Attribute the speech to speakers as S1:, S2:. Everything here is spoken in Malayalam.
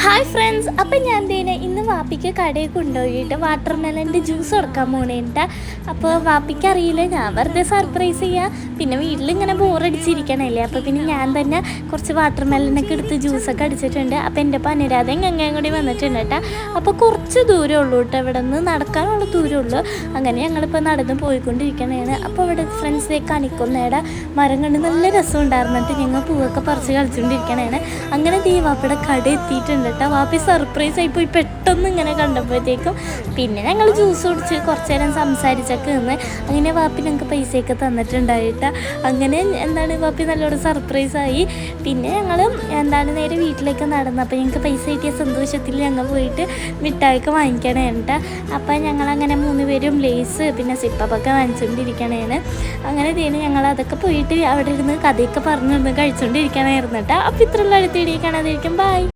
S1: ഹായ് ഫ്രണ്ട്സ്, അപ്പം ഞാൻ തേനെ ഇന്ന് വാപ്പിക്ക് കടയിൽ കൊണ്ടുപോയിട്ട് വാട്ടർ മെലൻ്റെ ജ്യൂസ് കൊടുക്കാൻ പോണേണ്ട. അപ്പോൾ വാപ്പിക്ക് അറിയില്ല, ഞാൻ വെറുതെ സർപ്രൈസ് ചെയ്യാം. പിന്നെ വീട്ടിലിങ്ങനെ ബോറടിച്ചിരിക്കണല്ലേ, അപ്പോൾ പിന്നെ ഞാൻ തന്നെ കുറച്ച് വാട്ടർ മെലനൊക്കെ എടുത്ത് ജ്യൂസൊക്കെ അടിച്ചിട്ടുണ്ട്. അപ്പോൾ എൻ്റെ അനുരാധയും ഗംഗയും കൂടി വന്നിട്ടുണ്ട് കേട്ടോ. അപ്പോൾ കുറച്ച് ദൂരമേ ഉള്ളൂ കേട്ടോ, ഇവിടെ നിന്ന് നടക്കാനുള്ള ദൂരമുള്ളൂ. അങ്ങനെ ഞങ്ങളിപ്പോൾ നടന്ന് പോയിക്കൊണ്ടിരിക്കണതാണ്. അപ്പോൾ ഇവിടെ ഫ്രണ്ട്സിനെ കണിക്കൊന്നേടെ മരം കണ്ട് നല്ല രസം ഉണ്ടായിരുന്നിട്ട് ഞങ്ങൾ പൂവൊക്കെ പറിച്ച് കളിച്ചുകൊണ്ടിരിക്കണതാണ്. അങ്ങനെ വാപ്പിയുടെ കട എത്തിയിട്ടുണ്ട് കേട്ടോ. വാപ്പി സർപ്രൈസ് ആയിപ്പോയി പെട്ടെന്ന് ഇങ്ങനെ കണ്ടപ്പോഴത്തേക്കും. പിന്നെ ഞങ്ങൾ ജ്യൂസ് കുടിച്ച് കുറച്ച് നേരം സംസാരിച്ചൊക്കെ നിന്ന് അങ്ങനെ വാപ്പി ഞങ്ങൾക്ക് പൈസയൊക്കെ തന്നിട്ടുണ്ടായിട്ട് അങ്ങനെ വാപ്പി നല്ലോണം സർപ്രൈസായി. പിന്നെ ഞങ്ങൾ നേരെ വീട്ടിലേക്ക് നടന്നു. അപ്പോൾ ഞങ്ങൾക്ക് പൈസ കിട്ടിയ സന്തോഷത്തിൽ ഞങ്ങൾ പോയിട്ട് മിഠായിയൊക്കെ വാങ്ങിക്കണേണ്ട. അപ്പോൾ ഞങ്ങളങ്ങനെ 3 പേരും ലേസ് പിന്നെ സിപ്പപ്പൊക്കെ വാങ്ങിച്ചുകൊണ്ടിരിക്കണേന്. അങ്ങനെ ഞങ്ങൾ അതൊക്കെ പോയിട്ട് അവിടെ ഇരുന്ന് കഥയൊക്കെ പറഞ്ഞിരുന്ന് കഴിച്ചുകൊണ്ടിരിക്കണമായിരുന്നു കേട്ടോ. അപ്പോൾ ഇത്രയുള്ള അടുത്ത് ഇടിയിക്കണതായിരിക്കും. ബൈ.